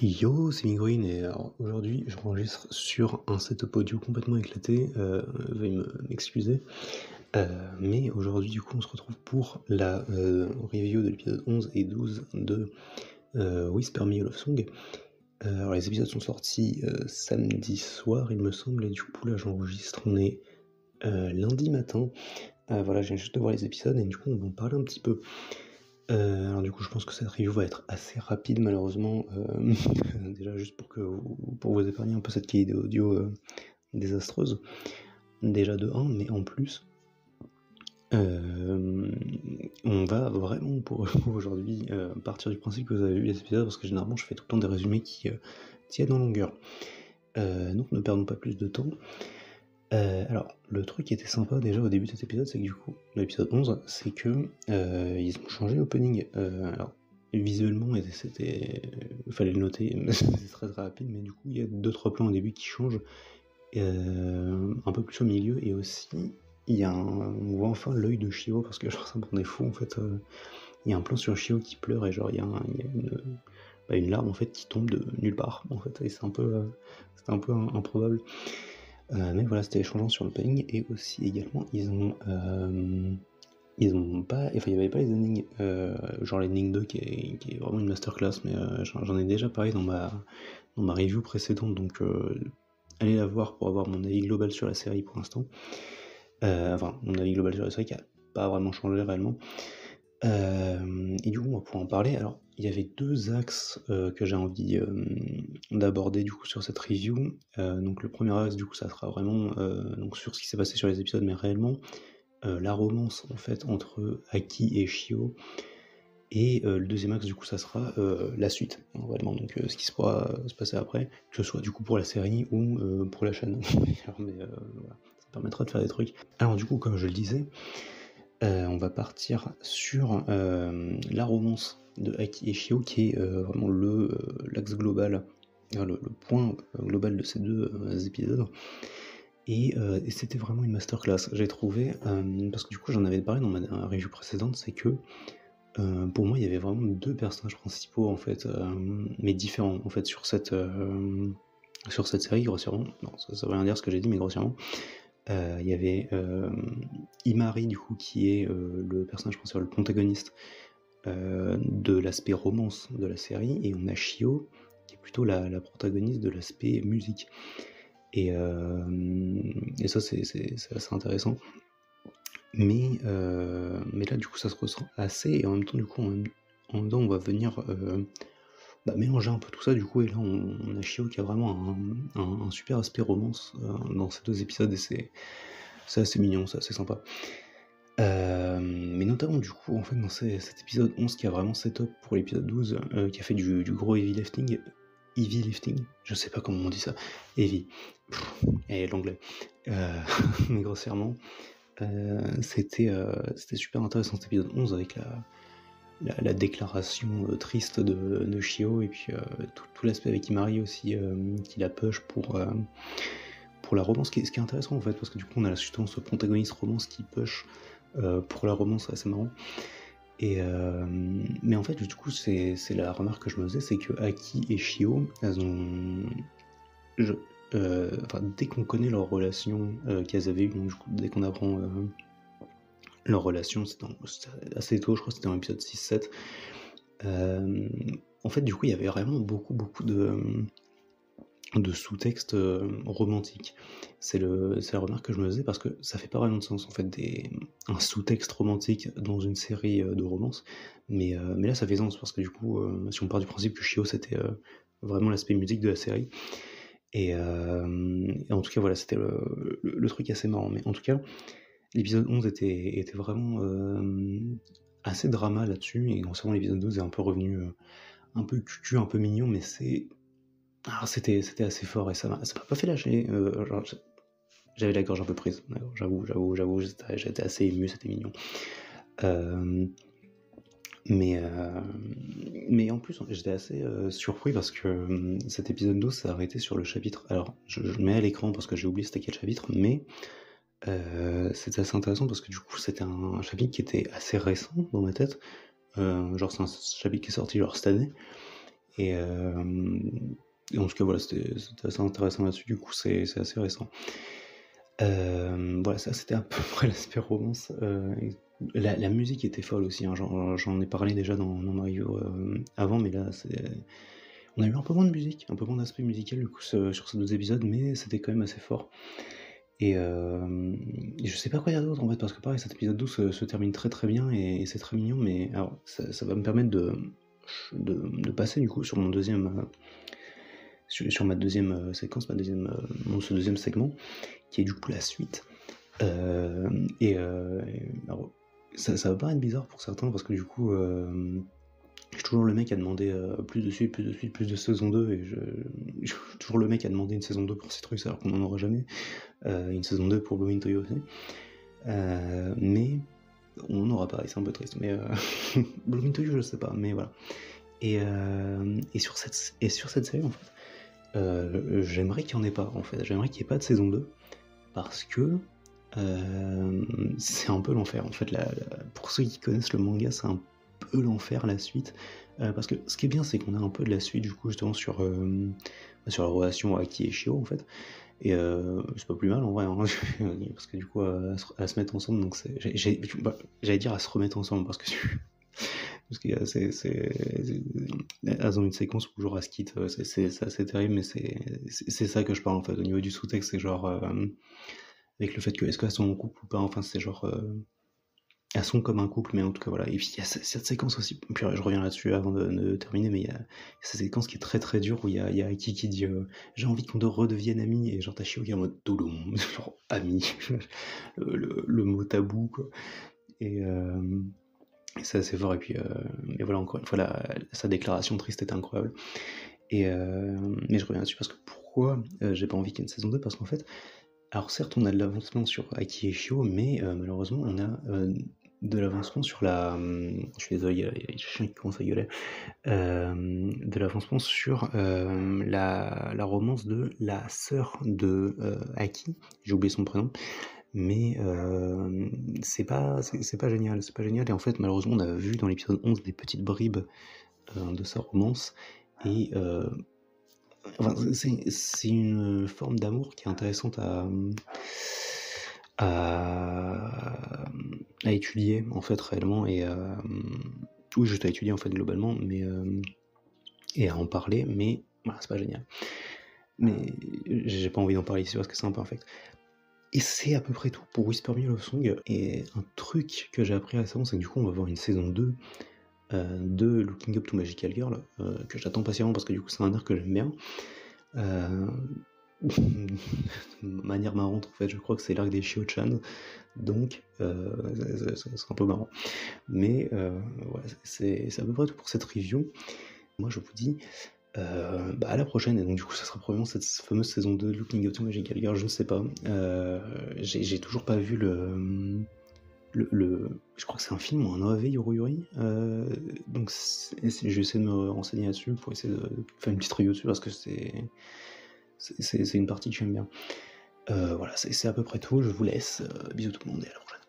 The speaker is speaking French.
Yo, c'est Migruine et alors, aujourd'hui j'enregistre sur un setup audio complètement éclaté, veuillez m'excuser. Mais aujourd'hui du coup on se retrouve pour la review de l'épisode 11 et 12 de Whisper Me a Love Song. Alors les épisodes sont sortis samedi soir il me semble, et du coup là j'enregistre, on est lundi matin. Voilà, je viens juste de voir les épisodes et du coup on va en parler un petit peu. Alors du coup je pense que cette review va être assez rapide malheureusement, déjà juste pour vous épargner un peu cette qualité audio désastreuse, déjà de 1, mais en plus on va vraiment pour aujourd'hui partir du principe que vous avez vu les épisodes, parce que généralement je fais tout le temps des résumés qui tiennent en longueur. Donc ne perdons pas plus de temps. Alors, le truc qui était sympa déjà au début de cet épisode, c'est que du coup, l'épisode 11, c'est que ils ont changé l'opening. Alors, visuellement, fallait le noter, c'est très très rapide, mais du coup, il y a 2-3 plans au début qui changent, un peu plus au milieu, et aussi, on voit enfin l'œil de Shio, parce que genre, ça me rendait fou en fait. Il y a un plan sur Shio qui pleure, et genre, il y a une larme en fait qui tombe de nulle part, en fait, et c'était un peu improbable. Mais voilà, c'était changeant sur le ping, et aussi également ils ont pas, enfin il n'y avait pas les endings, genre l'ending 2 qui est vraiment une masterclass, mais j'en ai déjà parlé dans ma review précédente, donc allez la voir pour avoir mon avis global sur la série pour l'instant. Enfin, mon avis global sur la série qui a pas vraiment changé réellement. Et du coup, on va pouvoir en parler. Alors, il y avait 2 axes que j'ai envie d'aborder du coup sur cette review. Donc le premier axe, du coup, ça sera vraiment donc sur ce qui s'est passé sur les épisodes, mais réellement la romance en fait entre Aki et Shio. Et le deuxième axe, du coup, ça sera la suite, hein, vraiment. Donc ce qui se pourra se passer après, que ce soit du coup pour la série ou pour la chaîne. Mais voilà, ça permettra de faire des trucs. Alors du coup, comme je le disais, on va partir sur la romance de Aki et Shio, qui est vraiment l'axe global, le point global de ces 2 épisodes. Et c'était vraiment une masterclass, j'ai trouvé, parce que du coup j'en avais parlé dans ma review précédente, c'est que pour moi il y avait vraiment 2 personnages principaux en fait, mais différents en fait sur cette série, grossièrement. Non, ça veut rien dire ce que j'ai dit, mais grossièrement. Il y avait Imari du coup qui est le personnage principal, le protagoniste de l'aspect romance de la série, et on a Shio qui est plutôt la protagoniste de l'aspect musique, et ça c'est assez intéressant, mais là du coup ça se ressent assez, et en même temps du coup en même temps on va venir mélanger un peu tout ça du coup, et là on a Shio qui a vraiment un super aspect romance dans ces 2 épisodes, et c'est assez mignon, c'est assez sympa. Mais notamment du coup en fait dans cet épisode 11 qui a vraiment setup pour l'épisode 12, qui a fait du gros heavy lifting, je sais pas comment on dit ça, heavy, et l'anglais, mais grossièrement, c'était super intéressant cet épisode 11 avec la déclaration triste de Shio, et puis tout l'aspect avec Imari aussi, qui la push pour la romance, ce qui est intéressant en fait, parce que du coup on a justement ce protagoniste romance qui push pour la romance, c'est assez marrant. Et mais en fait du coup c'est la remarque que je me faisais, c'est que Aki et Shio, elles ont dès qu'on connaît leur relation qu'elles avaient eue, donc du coup dès qu'on apprend leur relation, c'était assez tôt, je crois que c'était dans l'épisode 6-7, en fait du coup il y avait vraiment beaucoup de sous-texte romantique. C'est la remarque que je me faisais, parce que ça fait pas vraiment de sens en fait un sous-texte romantique dans une série de romance, mais là ça fait sens, parce que du coup si on part du principe que Shio c'était vraiment l'aspect musique de la série, et en tout cas voilà, c'était le truc assez marrant. Mais en tout cas l'épisode 11 était vraiment assez drama là-dessus, et concernant l'épisode 12 est un peu revenu un peu cucu, un peu mignon, mais c'était assez fort, et ça m'a pas fait lâcher. J'avais la gorge un peu prise, j'avoue, j'étais assez ému, c'était mignon. Mais en plus j'étais assez surpris, parce que cet épisode 12 s'est arrêté sur le chapitre. Alors je le mets à l'écran parce que j'ai oublié c'était quel chapitre, mais c'était assez intéressant parce que du coup c'était un chapitre qui était assez récent dans ma tête. Genre c'est un chapitre qui est sorti genre cette année. Et en tout cas, voilà, c'était assez intéressant là-dessus, du coup, c'est assez récent. Voilà, ça c'était à peu près l'aspect romance. La musique était folle aussi, hein, j'en ai parlé déjà dans ma review avant, mais là, on a eu un peu moins de musique, un peu moins d'aspect musical du coup sur ces 2 épisodes, mais c'était quand même assez fort. Et je sais pas quoi dire d'autre en fait, parce que pareil, cet épisode 12 se termine très très bien et c'est très mignon, mais alors ça va me permettre de passer du coup sur mon deuxième sur ma deuxième séquence, ce deuxième segment, qui est du coup la suite. Alors, ça va paraître bizarre pour certains, parce que du coup, je suis toujours le mec à demander plus de suite, plus de saison 2, et je suis toujours le mec à demander une saison 2 pour Citrus, alors qu'on n'en aura jamais. Une saison 2 pour Blooming Toyo aussi. Mais on n'aura pas, et c'est un peu triste. Mais Blooming Toyo, je sais pas, mais voilà. Et sur cette série, en fait, j'aimerais qu'il n'y en ait pas, en fait. J'aimerais qu'il n'y ait pas de saison 2, parce que c'est un peu l'enfer. En fait, pour ceux qui connaissent le manga, c'est un peu l'enfer, la suite. Parce que ce qui est bien, c'est qu'on a un peu de la suite, du coup, justement, sur la relation Aki et Shio, en fait. Et c'est pas plus mal, en vrai, hein, parce que du coup, à se mettre ensemble, donc j'allais dire à se remettre ensemble, parce que elles ont une séquence où genre elles se quittent, c'est assez terrible, mais c'est ça que je parle en fait. Au niveau du sous-texte, c'est genre avec le fait que est-ce qu'elles sont en couple ou pas, enfin c'est genre elles sont comme un couple, mais en tout cas voilà. Et puis il y a cette séquence aussi, puis je reviens là-dessus avant de terminer, mais il y a cette séquence qui est très très dure où il y a Aiki qui dit j'ai envie qu'on redevienne amis, et genre Tashio qui est en mode Dolom, genre ami, le mot tabou quoi. Et c'est assez fort, et puis mais voilà, encore une fois sa déclaration triste est incroyable. Mais je reviens là-dessus parce que pourquoi j'ai pas envie qu'il y ait une saison 2, parce qu'en fait, alors certes on a de l'avancement sur Aiki et Shio, mais malheureusement on a de l'avancement sur je suis désolé, il y a le chien qui commence à gueuler, de l'avancement sur la romance de la sœur de Aki, j'ai oublié son prénom, mais c'est pas génial, et en fait malheureusement on a vu dans l'épisode 11 des petites bribes de sa romance, et enfin, c'est une forme d'amour qui est intéressante à étudier en fait réellement, et oui, juste à étudier en fait globalement, mais et à en parler, mais voilà, c'est pas génial. Mais j'ai pas envie d'en parler ici parce que c'est un peu infect. Et c'est à peu près tout pour Whisper Me Love Song. Et un truc que j'ai appris récemment, c'est que du coup on va avoir une saison 2 de Looking Up to Magical Girl, que j'attends patiemment parce que du coup c'est un arc que j'aime bien. De manière marrante en fait, je crois que c'est l'arc des Shio-chan, donc c'est un peu marrant. Mais voilà, c'est à peu près tout pour cette review. Moi je vous dis à la prochaine, et donc du coup ça sera probablement cette fameuse saison 2 de Looking Up to Magical Girl, je ne sais pas. J'ai toujours pas vu je crois que c'est un film ou un OAV Yoruyuri, donc je vais essayer de me renseigner là-dessus pour essayer de faire une petite review dessus, parce que c'est une partie que j'aime bien. Voilà, c'est à peu près tout, je vous laisse, bisous tout le monde et à la prochaine.